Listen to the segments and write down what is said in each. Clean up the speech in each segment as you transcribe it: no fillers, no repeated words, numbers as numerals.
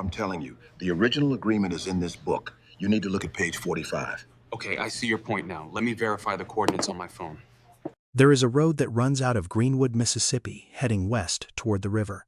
I'm telling you, the original agreement is in this book. You need to look at page 45. Okay, I see your point now. Let me verify the coordinates on my phone. There is a road that runs out of Greenwood, Mississippi, heading west toward the river.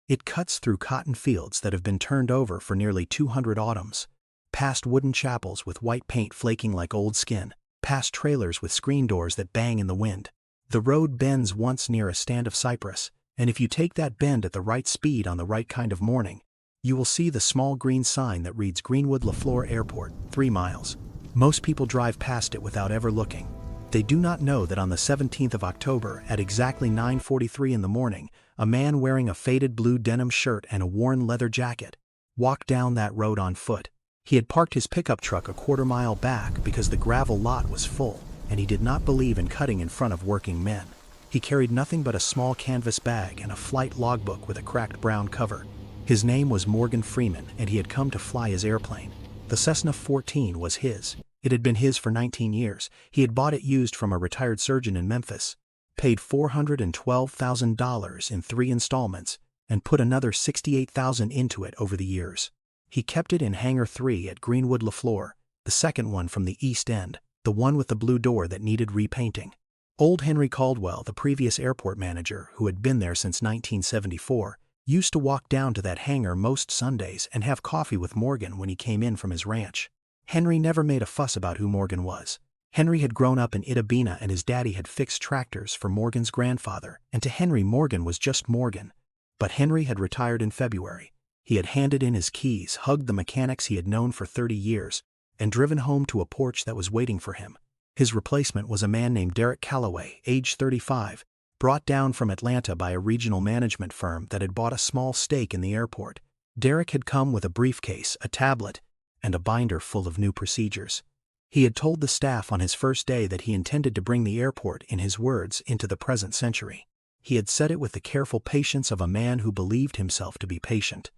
It cuts through cotton fields that have been turned over for nearly 200 autumns, past wooden chapels with white paint flaking like old skin, past trailers with screen doors that bang in the wind. The road bends once near a stand of cypress, and if you take that bend at the right speed on the right kind of morning, you will see the small green sign that reads Greenwood-LeFlore Airport, 3 miles. Most people drive past it without ever looking. They do not know that on the 17th of October, at exactly 9:43 in the morning, a man wearing a faded blue denim shirt and a worn leather jacket walked down that road on foot. He had parked his pickup truck a quarter-mile back because the gravel lot was full, and he did not believe in cutting in front of working men. He carried nothing but a small canvas bag and a flight logbook with a cracked brown cover. His name was Morgan Freeman, and he had come to fly his airplane. The Cessna 14 was his. It had been his for 19 years. He had bought it used from a retired surgeon in Memphis, paid $412,000 in 3 installments, and put another $68,000 into it over the years. He kept it in Hangar 3 at Greenwood-LeFlore, the second one from the East End, the one with the blue door that needed repainting. Old Henry Caldwell, the previous airport manager, who had been there since 1974, used to walk down to that hangar most Sundays and have coffee with Morgan when he came in from his ranch. Henry never made a fuss about who Morgan was. Henry had grown up in Itabena and his daddy had fixed tractors for Morgan's grandfather, and to Henry, Morgan was just Morgan. But Henry had retired in February. He had handed in his keys, hugged the mechanics he had known for 30 years, and driven home to a porch that was waiting for him. His replacement was a man named Derek Calloway, age 35, brought down from Atlanta by a regional management firm that had bought a small stake in the airport. Derek had come with a briefcase, a tablet, and a binder full of new procedures. He had told the staff on his first day that he intended to bring the airport, in his words, into the present century. He had said it with the careful patience of a man who believed himself to be patient.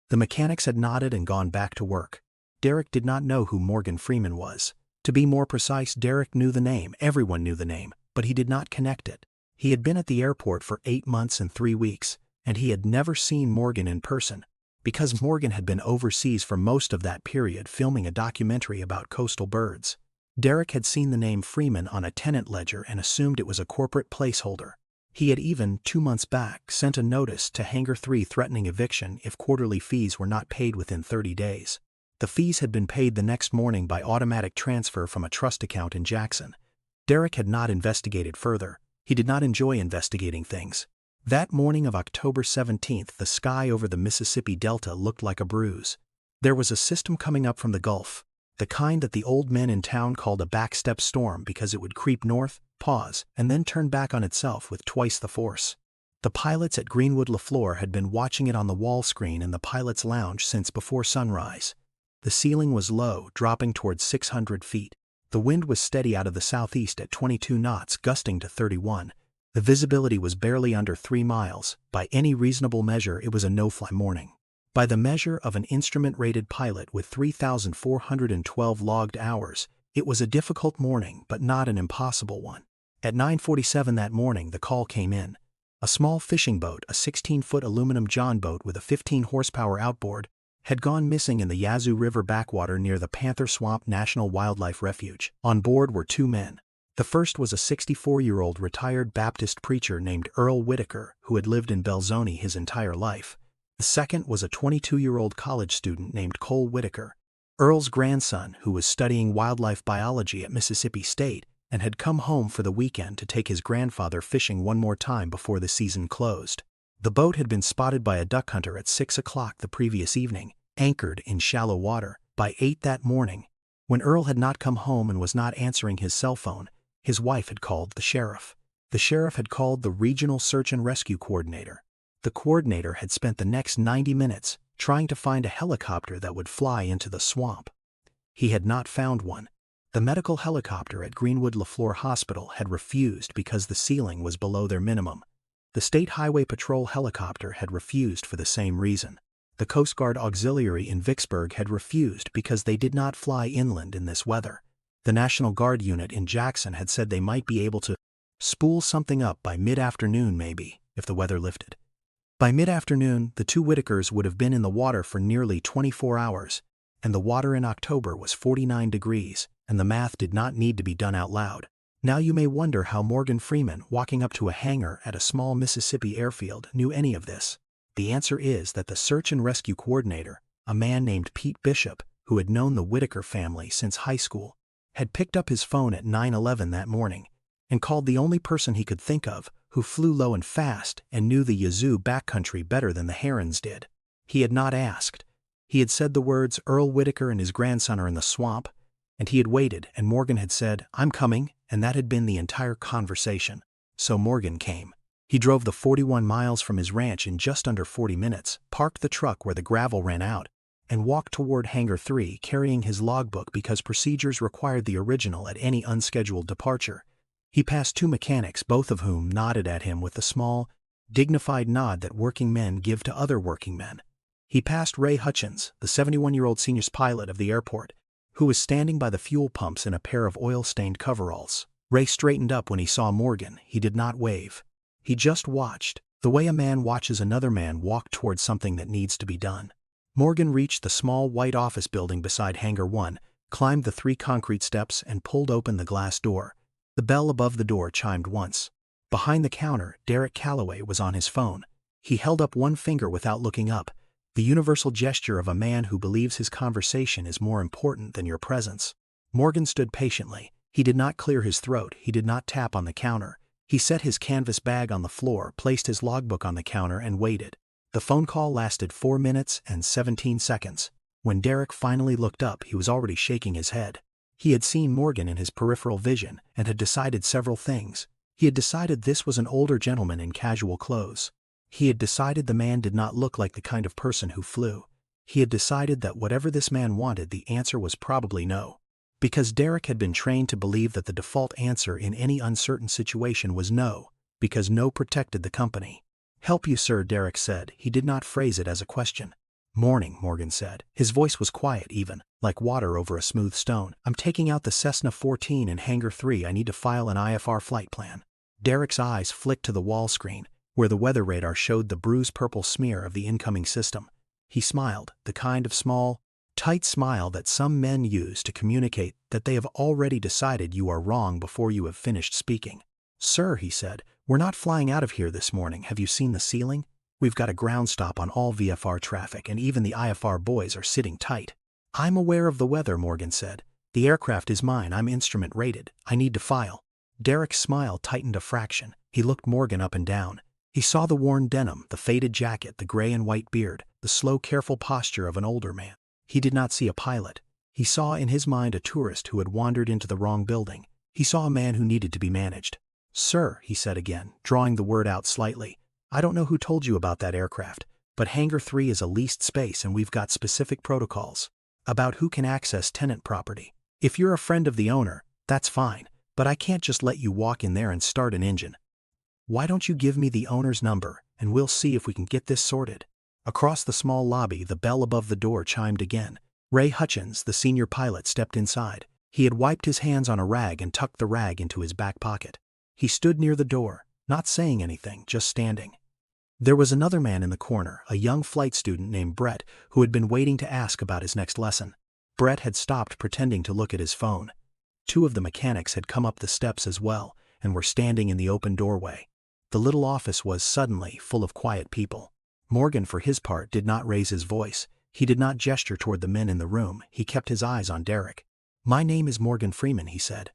The mechanics had nodded and gone back to work. Derek did not know who Morgan Freeman was. To be more precise, Derek knew the name, everyone knew the name, but he did not connect it. He had been at the airport for 8 months and 3 weeks, and he had never seen Morgan in person, because Morgan had been overseas for most of that period filming a documentary about coastal birds. Derek had seen the name Freeman on a tenant ledger and assumed it was a corporate placeholder. He had even, 2 months back, sent a notice to Hangar 3 threatening eviction if quarterly fees were not paid within 30 days. The fees had been paid the next morning by automatic transfer from a trust account in Jackson. Derek had not investigated further. He did not enjoy investigating things. That morning of October 17th, the sky over the Mississippi Delta looked like a bruise. There was a system coming up from the Gulf, the kind that the old men in town called a backstep storm because it would creep north, pause, and then turn back on itself with twice the force. The pilots at Greenwood-LeFlore had been watching it on the wall screen in the pilot's lounge since before sunrise. The ceiling was low, dropping towards 600 feet. The wind was steady out of the southeast at 22 knots, gusting to 31. The visibility was barely under 3 miles. By any reasonable measure, it was a no-fly morning. By the measure of an instrument-rated pilot with 3,412 logged hours, it was a difficult morning, but not an impossible one. At 9:47 that morning, the call came in. A small fishing boat, a 16-foot aluminum john boat with a 15-horsepower outboard, had gone missing in the Yazoo River backwater near the Panther Swamp National Wildlife Refuge. On board were 2 men. The first was a 64-year-old retired Baptist preacher named Earl Whitaker, who had lived in Belzoni his entire life. The second was a 22-year-old college student named Cole Whitaker, Earl's grandson, who was studying wildlife biology at Mississippi State and had come home for the weekend to take his grandfather fishing one more time before the season closed. The boat had been spotted by a duck hunter at 6 o'clock the previous evening, anchored in shallow water. By 8 that morning, when Earl had not come home and was not answering his cell phone, his wife had called the sheriff. The sheriff had called the regional search and rescue coordinator. The coordinator had spent the next 90 minutes trying to find a helicopter that would fly into the swamp. He had not found one. The medical helicopter at Greenwood-LeFlore Hospital had refused because the ceiling was below their minimum. The State Highway Patrol helicopter had refused for the same reason. The Coast Guard Auxiliary in Vicksburg had refused because they did not fly inland in this weather. The National Guard unit in Jackson had said they might be able to spool something up by mid-afternoon maybe, if the weather lifted. By mid-afternoon, the two Whitakers would have been in the water for nearly 24 hours, and the water in October was 49 degrees, and the math did not need to be done out loud. Now you may wonder how Morgan Freeman, walking up to a hangar at a small Mississippi airfield, knew any of this. The answer is that the search and rescue coordinator, a man named Pete Bishop, who had known the Whitaker family since high school, had picked up his phone at 9:11 that morning and called the only person he could think of who flew low and fast and knew the Yazoo backcountry better than the Herons did. He had not asked. He had said the words, "Earl Whitaker and his grandson are in the swamp," and he had waited, and Morgan had said, "I'm coming," and that had been the entire conversation. So Morgan came. He drove the 41 miles from his ranch in just under 40 minutes, parked the truck where the gravel ran out, and walked toward Hangar 3 carrying his logbook because procedures required the original at any unscheduled departure. He passed two mechanics, both of whom nodded at him with the small, dignified nod that working men give to other working men. He passed Ray Hutchins, the 71-year-old senior pilot of the airport, who was standing by the fuel pumps in a pair of oil-stained coveralls. Ray straightened up when he saw Morgan. He did not wave. He just watched, the way a man watches another man walk towards something that needs to be done. Morgan reached the small white office building beside Hangar 1, climbed the 3 concrete steps, and pulled open the glass door. The bell above the door chimed once. Behind the counter, Derek Calloway was on his phone. He held up one finger without looking up, the universal gesture of a man who believes his conversation is more important than your presence. Morgan stood patiently. He did not clear his throat. He did not tap on the counter. He set his canvas bag on the floor, placed his logbook on the counter, and waited. The phone call lasted 4 minutes and 17 seconds. When Derek finally looked up, he was already shaking his head. He had seen Morgan in his peripheral vision and had decided several things. He had decided this was an older gentleman in casual clothes. He had decided the man did not look like the kind of person who flew. He had decided that whatever this man wanted, the answer was probably no. Because Derek had been trained to believe that the default answer in any uncertain situation was no, because no protected the company. "Help you, sir," Derek said. He did not phrase it as a question. "Morning," Morgan said. His voice was quiet even, like water over a smooth stone. "I'm taking out the Cessna 14 in Hangar 3. I need to file an IFR flight plan." Derek's eyes flicked to the wall screen, where the weather radar showed the bruised purple smear of the incoming system. He smiled, the kind of small, tight smile that some men use to communicate that they have already decided you are wrong before you have finished speaking. "Sir," he said, "we're not flying out of here this morning. Have you seen the ceiling? We've got a ground stop on all VFR traffic, and even the IFR boys are sitting tight." "I'm aware of the weather," Morgan said. "The aircraft is mine. I'm instrument rated. I need to file." Derek's smile tightened a fraction. He looked Morgan up and down. He saw the worn denim, the faded jacket, the gray and white beard, the slow, careful posture of an older man. He did not see a pilot. He saw in his mind a tourist who had wandered into the wrong building. He saw a man who needed to be managed. "Sir," he said again, drawing the word out slightly, "I don't know who told you about that aircraft, but Hangar 3 is a leased space and we've got specific protocols about who can access tenant property. If you're a friend of the owner, that's fine, but I can't just let you walk in there and start an engine. Why don't you give me the owner's number, and we'll see if we can get this sorted." Across the small lobby, the bell above the door chimed again. Ray Hutchins, the senior pilot, stepped inside. He had wiped his hands on a rag and tucked the rag into his back pocket. He stood near the door, not saying anything, just standing. There was another man in the corner, a young flight student named Brett, who had been waiting to ask about his next lesson. Brett had stopped pretending to look at his phone. 2 of the mechanics had come up the steps as well, and were standing in the open doorway. The little office was suddenly full of quiet people. Morgan, for his part, did not raise his voice. He did not gesture toward the men in the room. He kept his eyes on Derek. "My name is Morgan Freeman," he said.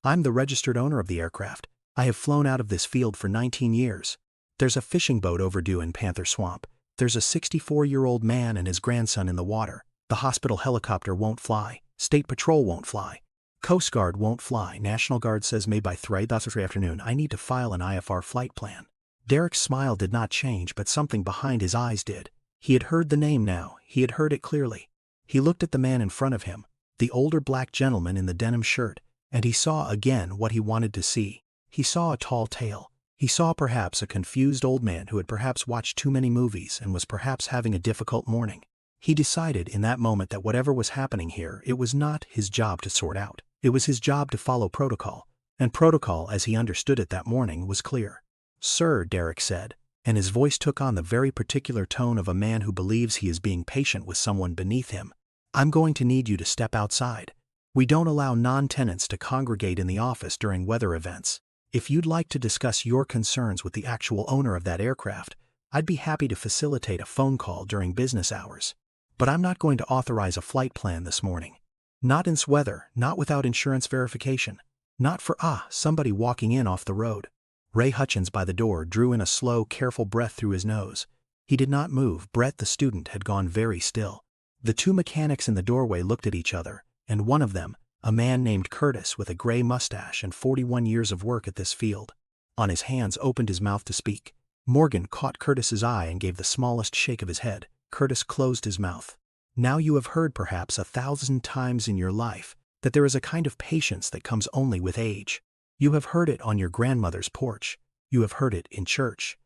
"I'm the registered owner of the aircraft. I have flown out of this field for 19 years. There's a fishing boat overdue in Panther Swamp. There's a 64-year-old man and his grandson in the water. The hospital helicopter won't fly. State Patrol won't fly. Coast Guard won't fly. National Guard says May by 3 afternoon. I need to file an IFR flight plan." Derek's smile did not change, but something behind his eyes did. He had heard the name now. He had heard it clearly. He looked at the man in front of him, the older black gentleman in the denim shirt, and he saw again what he wanted to see. He saw a tall tale. He saw perhaps a confused old man who had perhaps watched too many movies and was perhaps having a difficult morning. He decided in that moment that whatever was happening here, it was not his job to sort out. It was his job to follow protocol, and protocol as he understood it that morning was clear. "Sir," Derek said, and his voice took on the very particular tone of a man who believes he is being patient with someone beneath him. "I'm going to need you to step outside. We don't allow non-tenants to congregate in the office during weather events. If you'd like to discuss your concerns with the actual owner of that aircraft, I'd be happy to facilitate a phone call during business hours. But I'm not going to authorize a flight plan this morning. Not in weather, not without insurance verification. Not for somebody walking in off the road." Ray Hutchins by the door drew in a slow, careful breath through his nose. He did not move. Brett the student had gone very still. The two mechanics in the doorway looked at each other, and one of them, a man named Curtis with a gray mustache and 41 years of work at this field, on his hands opened his mouth to speak. Morgan caught Curtis's eye and gave the smallest shake of his head. Curtis closed his mouth. "Now you have heard perhaps 1,000 times in your life that there is a kind of patience that comes only with age. You have heard it on your grandmother's porch. You have heard it in church.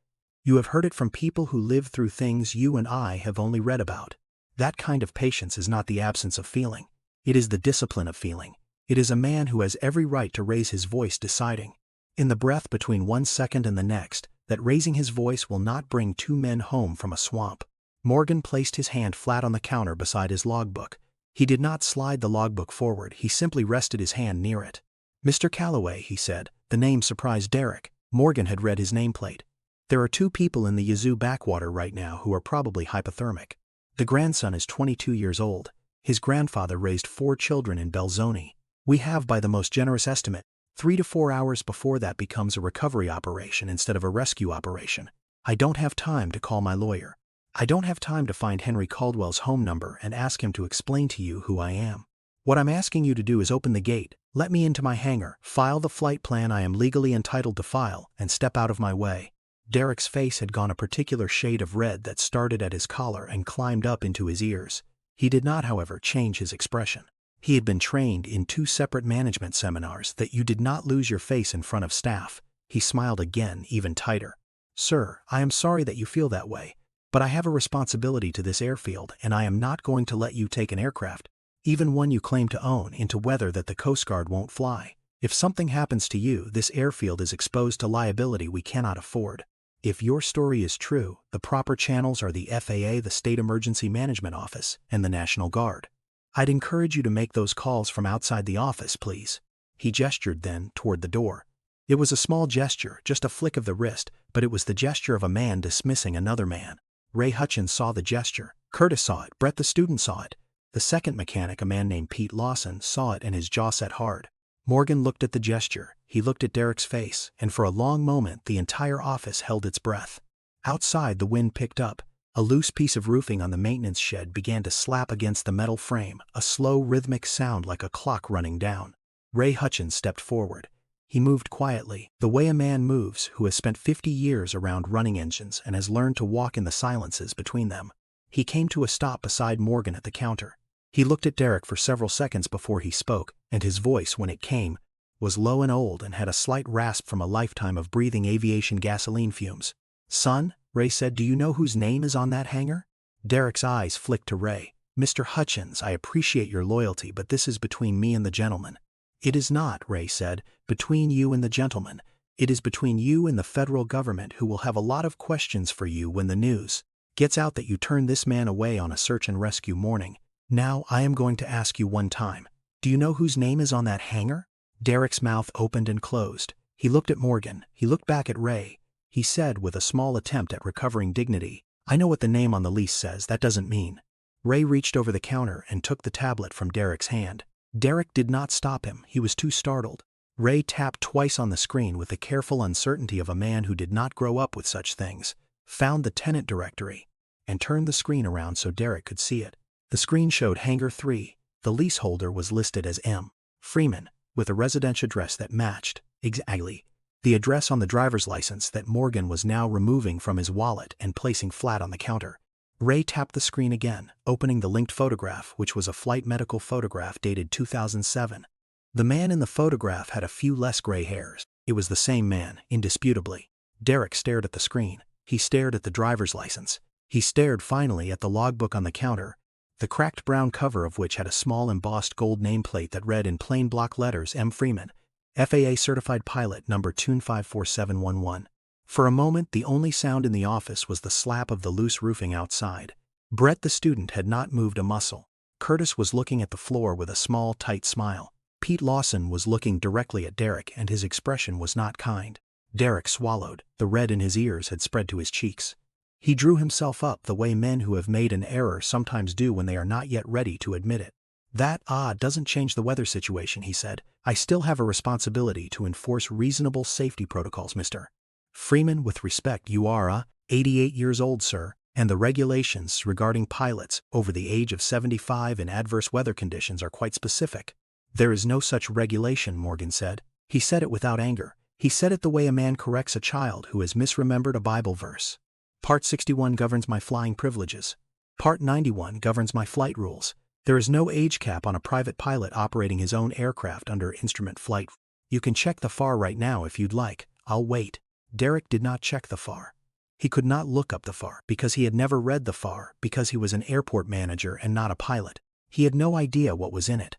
You have heard it from people who live through things you and I have only read about. That kind of patience is not the absence of feeling. It is the discipline of feeling. It is a man who has every right to raise his voice deciding, in the breath between one second and the next, that raising his voice will not bring two men home from a swamp." Morgan placed his hand flat on the counter beside his logbook. He did not slide the logbook forward, he simply rested his hand near it. "Mr. Calloway," he said. The name surprised Derek. Morgan had read his nameplate. "There are two people in the Yazoo backwater right now who are probably hypothermic. The grandson is 22 years old. His grandfather raised 4 children in Belzoni. We have, by the most generous estimate, 3 to 4 hours before that becomes a recovery operation instead of a rescue operation. I don't have time to call my lawyer. I don't have time to find Henry Caldwell's home number and ask him to explain to you who I am. What I'm asking you to do is open the gate, let me into my hangar, file the flight plan I am legally entitled to file, and step out of my way." Derek's face had gone a particular shade of red that started at his collar and climbed up into his ears. He did not, however, change his expression. He had been trained in 2 separate management seminars that you did not lose your face in front of staff. He smiled again, even tighter. "Sir, I am sorry that you feel that way, but I have a responsibility to this airfield and I am not going to let you take an aircraft, even one you claim to own, into weather that the Coast Guard won't fly. If something happens to you, this airfield is exposed to liability we cannot afford. If your story is true, the proper channels are the FAA, the State Emergency Management Office, and the National Guard. I'd encourage you to make those calls from outside the office, please." He gestured then toward the door. It was a small gesture, just a flick of the wrist, but it was the gesture of a man dismissing another man. Ray Hutchins saw the gesture. Curtis saw it. Brett the student saw it. The second mechanic, a man named Pete Lawson, saw it and his jaw set hard. Morgan looked at the gesture. He looked at Derek's face, and for a long moment the entire office held its breath. Outside, the wind picked up. A loose piece of roofing on the maintenance shed began to slap against the metal frame, a slow rhythmic sound like a clock running down. Ray Hutchins stepped forward. He moved quietly, the way a man moves who has spent 50 years around running engines and has learned to walk in the silences between them. He came to a stop beside Morgan at the counter. He looked at Derek for several seconds before he spoke, and his voice, when it came, was low and old and had a slight rasp from a lifetime of breathing aviation gasoline fumes. "Son," Ray said, "do you know whose name is on that hangar?" Derek's eyes flicked to Ray. "Mr. Hutchins, I appreciate your loyalty, but this is between me and the gentleman." "It is not," Ray said, "between you and the gentleman. It is between you and the federal government, who will have a lot of questions for you when the news gets out that you turned this man away on a search and rescue morning. Now, I am going to ask you one time. Do you know whose name is on that hangar?" Derek's mouth opened and closed. He looked at Morgan. He looked back at Ray. He said with a small attempt at recovering dignity, "I know what the name on the lease says. That doesn't mean." Ray reached over the counter and took the tablet from Derek's hand. Derek did not stop him. He was too startled. Ray tapped twice on the screen with the careful uncertainty of a man who did not grow up with such things, found the tenant directory, and turned the screen around so Derek could see it. The screen showed Hangar 3. The leaseholder was listed as M. Freeman, with a residential address that matched, exactly, the address on the driver's license that Morgan was now removing from his wallet and placing flat on the counter. Ray tapped the screen again, opening the linked photograph, which was a flight medical photograph dated 2007. The man in the photograph had a few less gray hairs. It was the same man, indisputably. Derek stared at the screen. He stared at the driver's license. He stared finally at the logbook on the counter, the cracked brown cover of which had a small embossed gold nameplate that read in plain block letters, M. Freeman, FAA Certified Pilot, number 254711. For a moment, the only sound in the office was the slap of the loose roofing outside. Brett the student had not moved a muscle. Curtis was looking at the floor with a small, tight smile. Pete Lawson was looking directly at Derek, and his expression was not kind. Derek swallowed. The red in his ears had spread to his cheeks. He drew himself up the way men who have made an error sometimes do when they are not yet ready to admit it. That doesn't change the weather situation, he said. I still have a responsibility to enforce reasonable safety protocols, Mr. Freeman. With respect, you are 88 years old, sir, and the regulations regarding pilots over the age of 75 in adverse weather conditions are quite specific. There is no such regulation, Morgan said. He said it without anger. He said it the way a man corrects a child who has misremembered a Bible verse. Part 61 governs my flying privileges. Part 91 governs my flight rules. There is no age cap on a private pilot operating his own aircraft under instrument flight. You can check the FAR right now if you'd like. I'll wait. Derek did not check the FAR. He could not look up the FAR because he had never read the FAR, because he was an airport manager and not a pilot. He had no idea what was in it.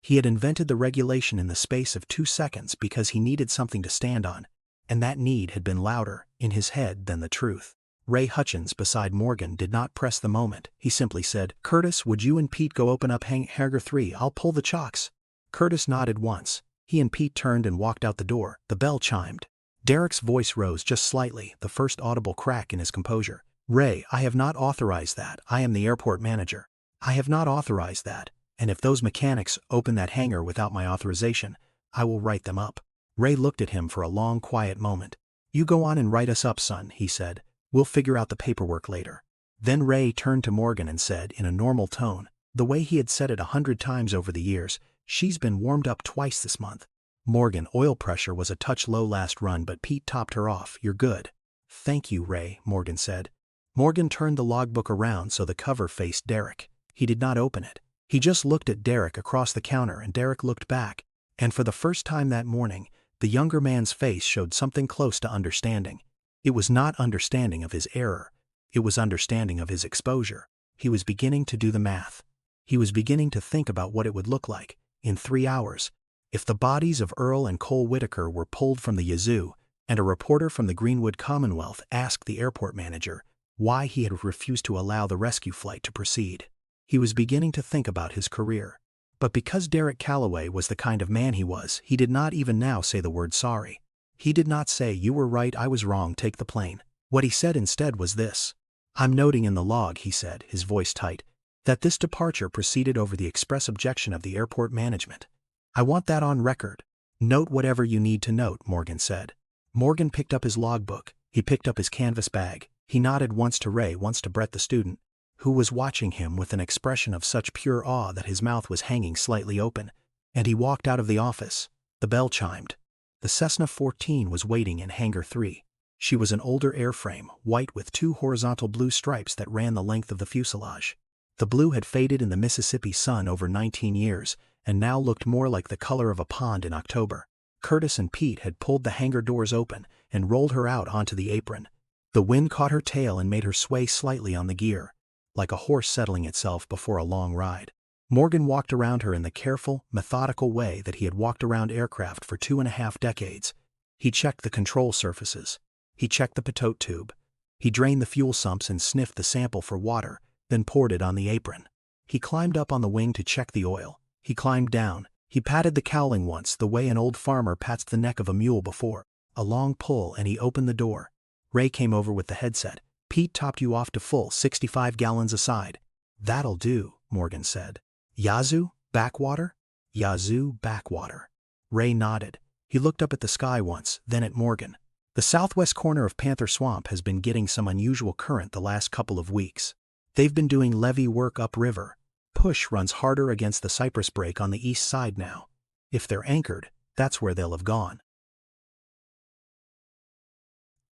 He had invented the regulation in the space of 2 seconds because he needed something to stand on, and that need had been louder in his head than the truth. Ray Hutchins beside Morgan did not press the moment. He simply said, Curtis, would you and Pete go open up Hangar 3? I'll pull the chocks. Curtis nodded once. He and Pete turned and walked out the door. The bell chimed. Derek's voice rose just slightly, the first audible crack in his composure. Ray, I have not authorized that. I am the airport manager. I have not authorized that, and if those mechanics open that hangar without my authorization, I will write them up. Ray looked at him for a long, quiet moment. You go on and write us up, son, he said. We'll figure out the paperwork later. Then Ray turned to Morgan and said in a normal tone, the way he had said it 100 times over the years, she's been warmed up twice this month. Morgan, oil pressure was a touch low last run, but Pete topped her off. You're good. Thank you, Ray, Morgan said. Morgan turned the logbook around so the cover faced Derek. He did not open it. He just looked at Derek across the counter, and Derek looked back. And for the first time that morning, the younger man's face showed something close to understanding. It was not understanding of his error. It was understanding of his exposure. He was beginning to do the math. He was beginning to think about what it would look like, in 3 hours, if the bodies of Earl and Cole Whitaker were pulled from the Yazoo, and a reporter from the Greenwood Commonwealth asked the airport manager why he had refused to allow the rescue flight to proceed. He was beginning to think about his career. But because Derek Calloway was the kind of man he was, he did not even now say the word sorry. He did not say, you were right, I was wrong, take the plane. What he said instead was this. I'm noting in the log, he said, his voice tight, that this departure proceeded over the express objection of the airport management. I want that on record. Note whatever you need to note, Morgan said. Morgan picked up his logbook. He picked up his canvas bag. He nodded once to Ray, once to Brett the student, who was watching him with an expression of such pure awe that his mouth was hanging slightly open, and he walked out of the office. The bell chimed. The Cessna 14 was waiting in Hangar 3. She was an older airframe, white with 2 horizontal blue stripes that ran the length of the fuselage. The blue had faded in the Mississippi sun over 19 years, and now looked more like the color of a pond in October. Curtis and Pete had pulled the hangar doors open and rolled her out onto the apron. The wind caught her tail and made her sway slightly on the gear, like a horse settling itself before a long ride. Morgan walked around her in the careful, methodical way that he had walked around aircraft for 2.5 decades. He checked the control surfaces. He checked the pitot tube. He drained the fuel sumps and sniffed the sample for water, then poured it on the apron. He climbed up on the wing to check the oil. He climbed down. He patted the cowling once, the way an old farmer pats the neck of a mule before a long pull, and he opened the door. Ray came over with the headset. Pete topped you off to full 65 gallons a side. That'll do, Morgan said. Yazoo, backwater? Yazoo, backwater. Ray nodded. He looked up at the sky once, then at Morgan. The southwest corner of Panther Swamp has been getting some unusual current the last couple of weeks. They've been doing levee work upriver. Push runs harder against the cypress break on the east side now. If they're anchored, that's where they'll have gone.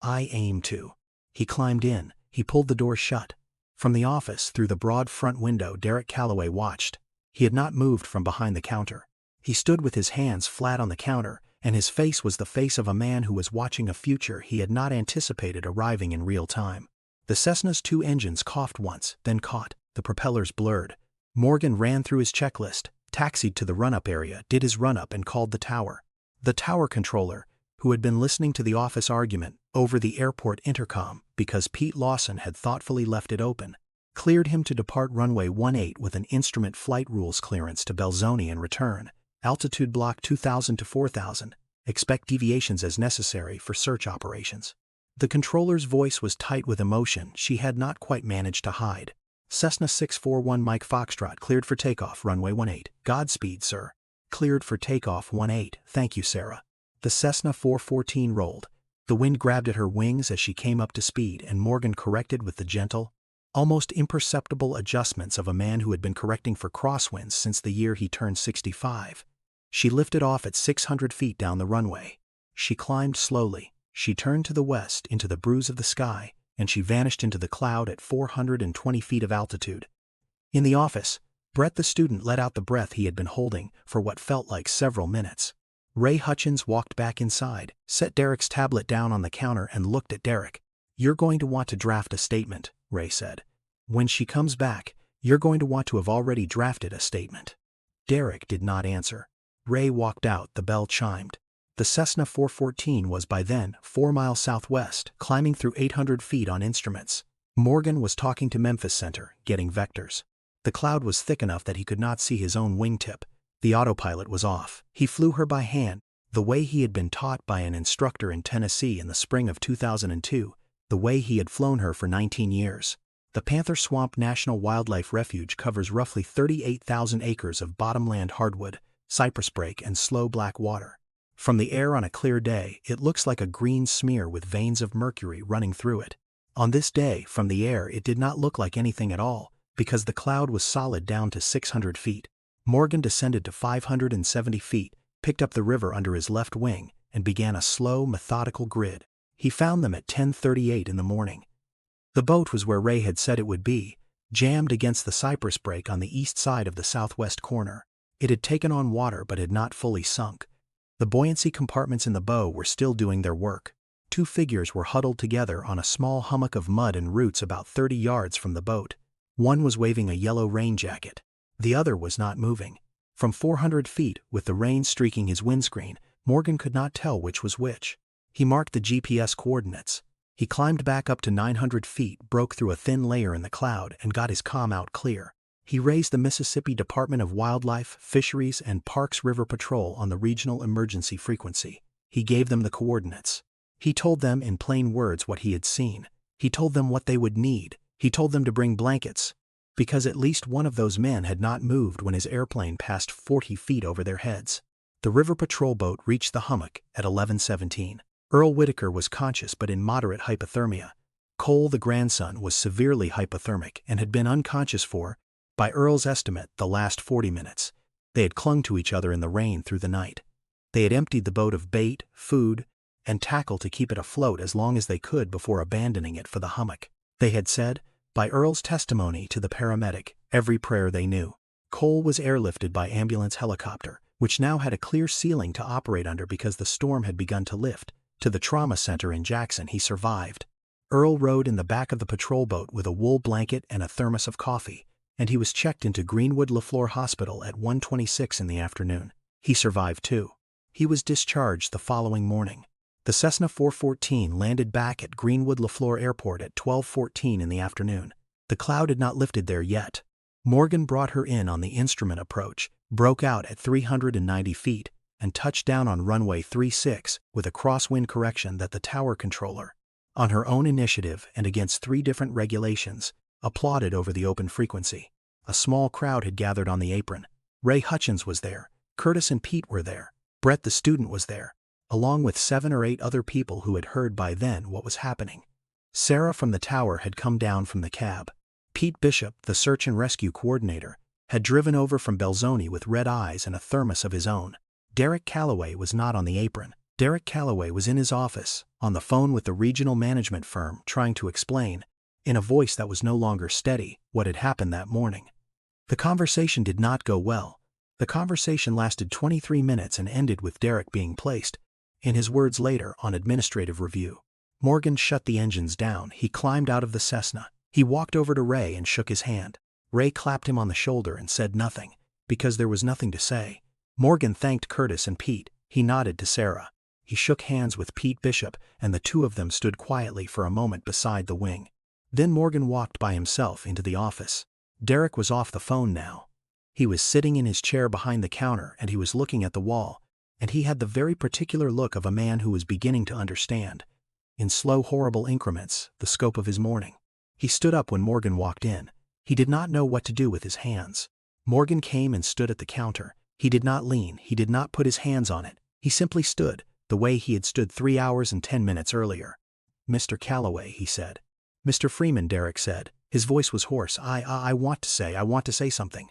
I aim to. He climbed in. He pulled the door shut. From the office, through the broad front window, Derek Calloway watched. He had not moved from behind the counter. He stood with his hands flat on the counter, and his face was the face of a man who was watching a future he had not anticipated arriving in real time. The Cessna's 2 engines coughed once, then caught. The propellers blurred. Morgan ran through his checklist, taxied to the run-up area, did his run-up, and called the tower. The tower controller, who had been listening to the office argument over the airport intercom because Pete Lawson had thoughtfully left it open, cleared him to depart runway 18 with an instrument flight rules clearance to Belzoni and return, altitude block 2,000 to 4,000, expect deviations as necessary for search operations. The controller's voice was tight with emotion she had not quite managed to hide. Cessna 641 Mike Foxtrot cleared for takeoff runway 18. Godspeed, sir. Cleared for takeoff 18. Thank you, Sarah. The Cessna 414 rolled. The wind grabbed at her wings as she came up to speed, and Morgan corrected with the gentle, almost imperceptible adjustments of a man who had been correcting for crosswinds since the year he turned 65. She lifted off at 600 feet down the runway. She climbed slowly. She turned to the west into the bruise of the sky, and she vanished into the cloud at 420 feet of altitude. In the office, Brett the student let out the breath he had been holding for what felt like several minutes. Ray Hutchins walked back inside, set Derek's tablet down on the counter and looked at Derek. "You're going to want to draft a statement," Ray said. "When she comes back, you're going to want to have already drafted a statement." Derek did not answer. Ray walked out. The bell chimed. The Cessna 414 was by then 4 miles southwest, climbing through 800 feet on instruments. Morgan was talking to Memphis Center, getting vectors. The cloud was thick enough that he could not see his own wingtip. The autopilot was off. He flew her by hand, the way he had been taught by an instructor in Tennessee in the spring of 2002, the way he had flown her for 19 years. The Panther Swamp National Wildlife Refuge covers roughly 38,000 acres of bottomland hardwood, cypress brake, and slow black water. From the air on a clear day, it looks like a green smear with veins of mercury running through it. On this day, from the air, it did not look like anything at all, because the cloud was solid down to 600 feet. Morgan descended to 570 feet, picked up the river under his left wing, and began a slow, methodical grid. He found them at 10:38 in the morning. The boat was where Ray had said it would be, jammed against the cypress brake on the east side of the southwest corner. It had taken on water but had not fully sunk. The buoyancy compartments in the bow were still doing their work. 2 figures were huddled together on a small hummock of mud and roots about 30 yards from the boat. One was waving a yellow rain jacket. The other was not moving. From 400 feet, with the rain streaking his windscreen, Morgan could not tell which was which. He marked the GPS coordinates. He climbed back up to 900 feet, broke through a thin layer in the cloud, and got his comm out clear. He raised the Mississippi Department of Wildlife, Fisheries, and Parks River Patrol on the regional emergency frequency. He gave them the coordinates. He told them in plain words what he had seen. He told them what they would need. He told them to bring blankets, because at least one of those men had not moved when his airplane passed 40 feet over their heads. The river patrol boat reached the hummock at 11:17. Earl Whitaker was conscious but in moderate hypothermia. Cole, the grandson, was severely hypothermic and had been unconscious for, by Earl's estimate, the last 40 minutes. They had clung to each other in the rain through the night. They had emptied the boat of bait, food, and tackle to keep it afloat as long as they could before abandoning it for the hummock. They had said, by Earl's testimony to the paramedic, every prayer they knew. Cole was airlifted by ambulance helicopter, which now had a clear ceiling to operate under because the storm had begun to lift, to the trauma center in Jackson. He survived. Earl rode in the back of the patrol boat with a wool blanket and a thermos of coffee, and he was checked into Greenwood-LeFlore Hospital at 1:26 in the afternoon. He survived too. He was discharged the following morning. The Cessna 414 landed back at Greenwood-LeFlore Airport at 12:14 in the afternoon. The cloud had not lifted there yet. Morgan brought her in on the instrument approach, broke out at 390 feet, and touched down on runway 36 with a crosswind correction that the tower controller, on her own initiative and against 3 different regulations, applauded over the open frequency. A small crowd had gathered on the apron. Ray Hutchins was there. Curtis and Pete were there. Brett the student was there, along with 7 or 8 other people who had heard by then what was happening. Sarah from the tower had come down from the cab. Pete Bishop, the search and rescue coordinator, had driven over from Belzoni with red eyes and a thermos of his own. Derek Calloway was not on the apron. Derek Calloway was in his office, on the phone with the regional management firm, trying to explain, in a voice that was no longer steady, what had happened that morning. The conversation did not go well. The conversation lasted 23 minutes and ended with Derek being placed, in his words later, on administrative review. Morgan shut the engines down. He climbed out of the Cessna. He walked over to Ray and shook his hand. Ray clapped him on the shoulder and said nothing, because there was nothing to say. Morgan thanked Curtis and Pete. He nodded to Sarah. He shook hands with Pete Bishop, and the two of them stood quietly for a moment beside the wing. Then Morgan walked by himself into the office. Derek was off the phone now. He was sitting in his chair behind the counter and he was looking at the wall, and he had the very particular look of a man who was beginning to understand, in slow, horrible increments, the scope of his mourning. He stood up when Morgan walked in. He did not know what to do with his hands. Morgan came and stood at the counter. He did not lean, he did not put his hands on it. He simply stood, the way he had stood 3 hours and 10 minutes earlier. "Mr. Calloway," he said. "Mr. Freeman," Derek said. His voice was hoarse. I want to say something."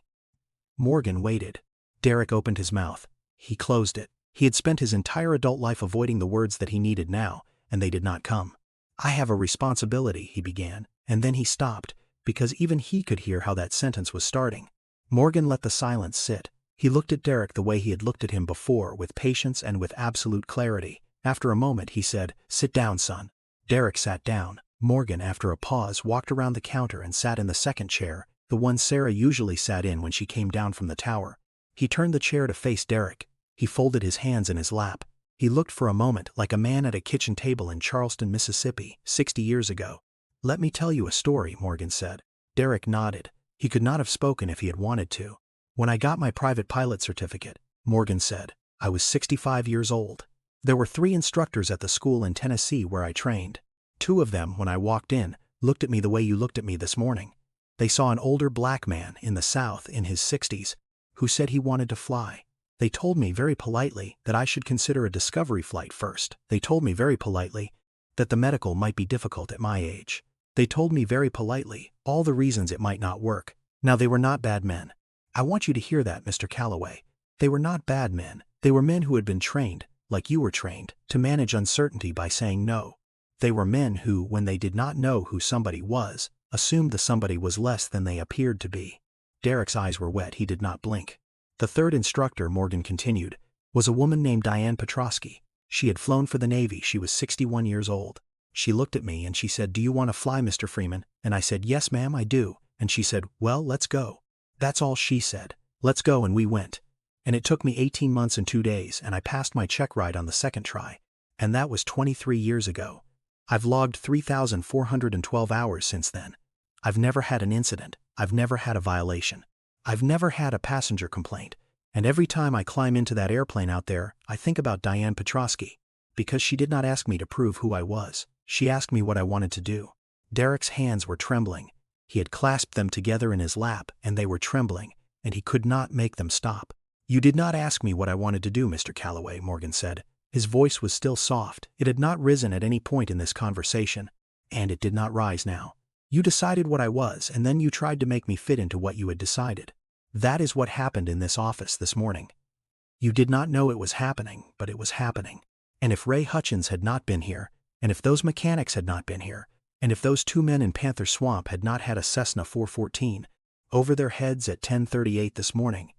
Morgan waited. Derek opened his mouth. He closed it. He had spent his entire adult life avoiding the words that he needed now, and they did not come. "I have a responsibility," he began, and then he stopped, because even he could hear how that sentence was starting. Morgan let the silence sit. He looked at Derek the way he had looked at him before, with patience and with absolute clarity. After a moment he said, "Sit down, son." Derek sat down. Morgan, after a pause, walked around the counter and sat in the second chair, the one Sarah usually sat in when she came down from the tower. He turned the chair to face Derek. He folded his hands in his lap. He looked for a moment like a man at a kitchen table in Charleston, Mississippi, 60 years ago. "Let me tell you a story," Morgan said. Derek nodded. He could not have spoken if he had wanted to. "When I got my private pilot certificate," Morgan said, "I was 65 years old. There were 3 instructors at the school in Tennessee where I trained. 2 of them, when I walked in, looked at me the way you looked at me this morning. They saw an older black man in the South in his 60s who said he wanted to fly. They told me very politely that I should consider a discovery flight first. They told me very politely that the medical might be difficult at my age. They told me very politely all the reasons it might not work. Now they were not bad men. I want you to hear that, Mr. Calloway. They were not bad men. They were men who had been trained, like you were trained, to manage uncertainty by saying no. They were men who, when they did not know who somebody was, assumed the somebody was less than they appeared to be." Derek's eyes were wet. He did not blink. "The 3rd instructor," Morgan continued, "was a woman named Diane Petrosky. She had flown for the Navy. She was 61 years old. She looked at me and she said, 'Do you want to fly, Mr. Freeman?' And I said, 'Yes, ma'am, I do.' And she said, 'Well, let's go.' That's all she said. Let's go, and we went. And it took me 18 months and 2 days, and I passed my check ride on the second try. And that was 23 years ago. I've logged 3,412 hours since then. I've never had an incident. I've never had a violation. I've never had a passenger complaint. And every time I climb into that airplane out there, I think about Diane Petrosky. Because she did not ask me to prove who I was. She asked me what I wanted to do." Derek's hands were trembling. He had clasped them together in his lap, and they were trembling, and he could not make them stop. "You did not ask me what I wanted to do, Mr. Calloway," Morgan said. His voice was still soft. It had not risen at any point in this conversation, and it did not rise now. "You decided what I was, and then you tried to make me fit into what you had decided. That is what happened in this office this morning. You did not know it was happening, but it was happening. And if Ray Hutchins had not been here, and if those mechanics had not been here, and if those 2 men in Panther Swamp had not had a Cessna 414 over their heads at 10:38 this morning,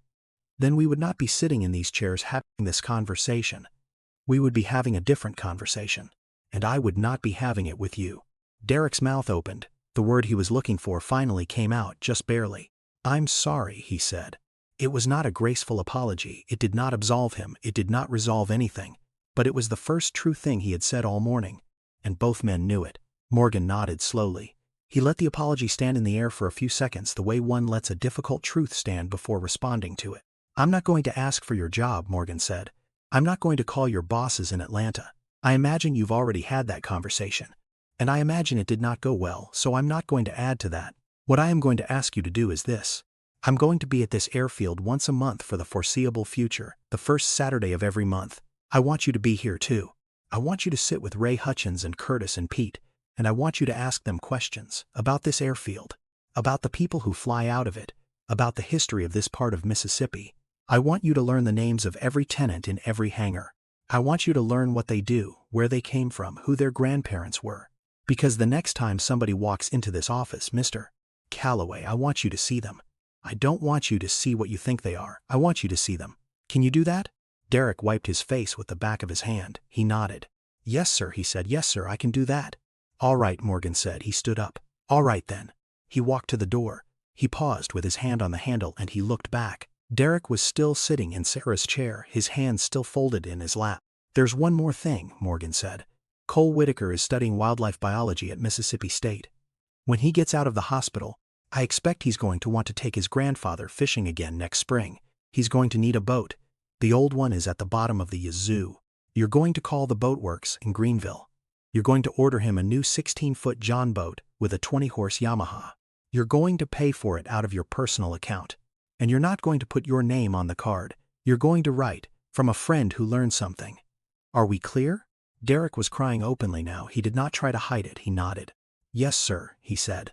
then we would not be sitting in these chairs having this conversation. We would be having a different conversation, and I would not be having it with you." Derek's mouth opened. The word he was looking for finally came out, just barely. "I'm sorry," he said. It was not a graceful apology. It did not absolve him. It did not resolve anything. But it was the first true thing he had said all morning, and both men knew it. Morgan nodded slowly. He let the apology stand in the air for a few seconds, the way one lets a difficult truth stand before responding to it. "I'm not going to ask for your job," Morgan said. "I'm not going to call your bosses in Atlanta. I imagine you've already had that conversation. And I imagine it did not go well, so I'm not going to add to that. What I am going to ask you to do is this. I'm going to be at this airfield once a month for the foreseeable future, the first Saturday of every month. I want you to be here too. I want you to sit with Ray Hutchins and Curtis and Pete, and I want you to ask them questions about this airfield, about the people who fly out of it, about the history of this part of Mississippi. I want you to learn the names of every tenant in every hangar. I want you to learn what they do, where they came from, who their grandparents were. Because the next time somebody walks into this office, Mr. Calloway, I want you to see them. I don't want you to see what you think they are. I want you to see them. Can you do that?" Derek wiped his face with the back of his hand. He nodded. "Yes, sir," he said. "Yes, sir, I can do that." "All right," Morgan said. He stood up. "All right, then." He walked to the door. He paused with his hand on the handle and he looked back. Derek was still sitting in Sarah's chair, his hands still folded in his lap. There's one more thing, Morgan said. Cole Whitaker is studying wildlife biology at Mississippi State. When he gets out of the hospital, I expect he's going to want to take his grandfather fishing again next spring. He's going to need a boat. The old one is at the bottom of the Yazoo. You're going to call the boatworks in Greenville. You're going to order him a new 16-foot John boat with a 20-horse Yamaha. You're going to pay for it out of your personal account. And you're not going to put your name on the card. You're going to write, "From a friend who learned something." Are we clear? Derek was crying openly now. He did not try to hide it. He nodded. Yes, sir, he said.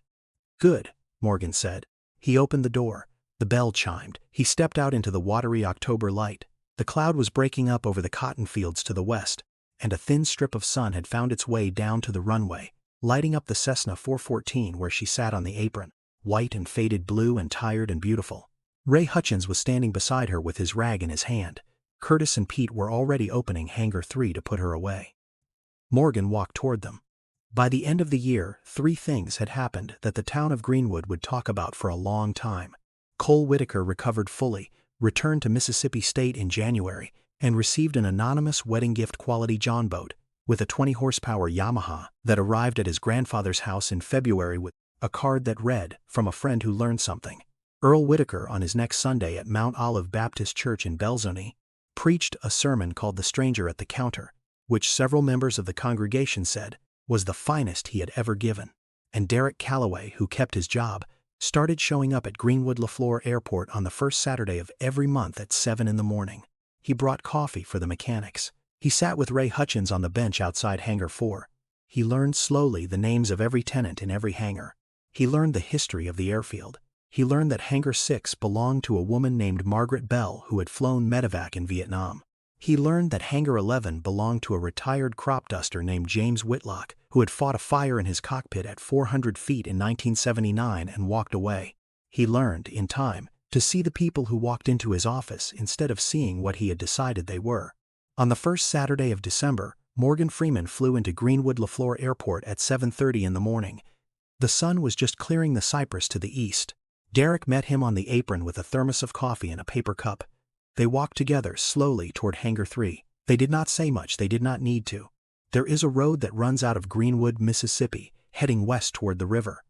Good, Morgan said. He opened the door. The bell chimed. He stepped out into the watery October light. The cloud was breaking up over the cotton fields to the west, and a thin strip of sun had found its way down to the runway, lighting up the Cessna 414 where she sat on the apron, white and faded blue and tired and beautiful. Ray Hutchins was standing beside her with his rag in his hand. Curtis and Pete were already opening Hangar 3 to put her away. Morgan walked toward them. By the end of the year, 3 things had happened that the town of Greenwood would talk about for a long time. Cole Whitaker recovered fully, returned to Mississippi State in January, and received an anonymous wedding gift quality John boat with a 20-horsepower Yamaha that arrived at his grandfather's house in February with a card that read, "From a friend who learned something." Earl Whitaker, on his next Sunday at Mount Olive Baptist Church in Belzoni, preached a sermon called "The Stranger at the Counter," which several members of the congregation said was the finest he had ever given. And Derek Calloway, who kept his job, started showing up at Greenwood-LeFlore Airport on the first Saturday of every month at 7 in the morning. He brought coffee for the mechanics. He sat with Ray Hutchins on the bench outside Hangar 4. He learned slowly the names of every tenant in every hangar. He learned the history of the airfield. He learned that Hangar 6 belonged to a woman named Margaret Bell who had flown medevac in Vietnam. He learned that Hangar 11 belonged to a retired crop duster named James Whitlock, who had fought a fire in his cockpit at 400 feet in 1979 and walked away. He learned, in time, to see the people who walked into his office instead of seeing what he had decided they were. On the first Saturday of December, Morgan Freeman flew into Greenwood-LeFlore Airport at 7:30 in the morning. The sun was just clearing the cypress to the east. Derek met him on the apron with a thermos of coffee and a paper cup. They walked together slowly toward Hangar 3. They did not say much. They did not need to. There is a road that runs out of Greenwood, Mississippi, heading west toward the river.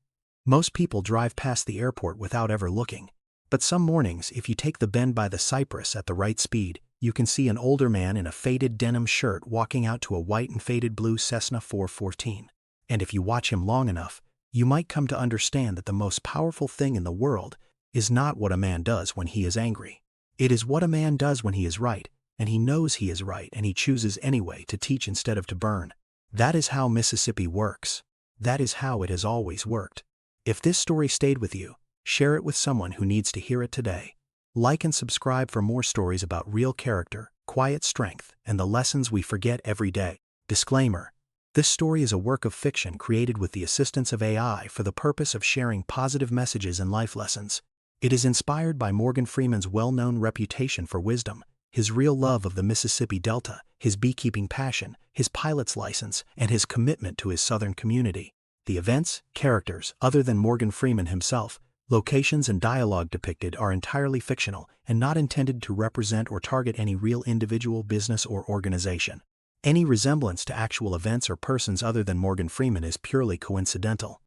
Most people drive past the airport without ever looking. But some mornings, if you take the bend by the cypress at the right speed, you can see an older man in a faded denim shirt walking out to a white and faded blue Cessna 414. And if you watch him long enough, you might come to understand that the most powerful thing in the world is not what a man does when he is angry. It is what a man does when he is right, and he knows he is right, and he chooses anyway to teach instead of to burn. That is how Mississippi works. That is how it has always worked. If this story stayed with you, share it with someone who needs to hear it today. Like and subscribe for more stories about real character, quiet strength, and the lessons we forget every day. Disclaimer: this story is a work of fiction created with the assistance of AI for the purpose of sharing positive messages and life lessons. It is inspired by Morgan Freeman's well-known reputation for wisdom, his real love of the Mississippi Delta, his beekeeping passion, his pilot's license, and his commitment to his southern community. The events, characters, other than Morgan Freeman himself, locations and dialogue depicted are entirely fictional and not intended to represent or target any real individual, business, or organization. Any resemblance to actual events or persons other than Morgan Freeman is purely coincidental.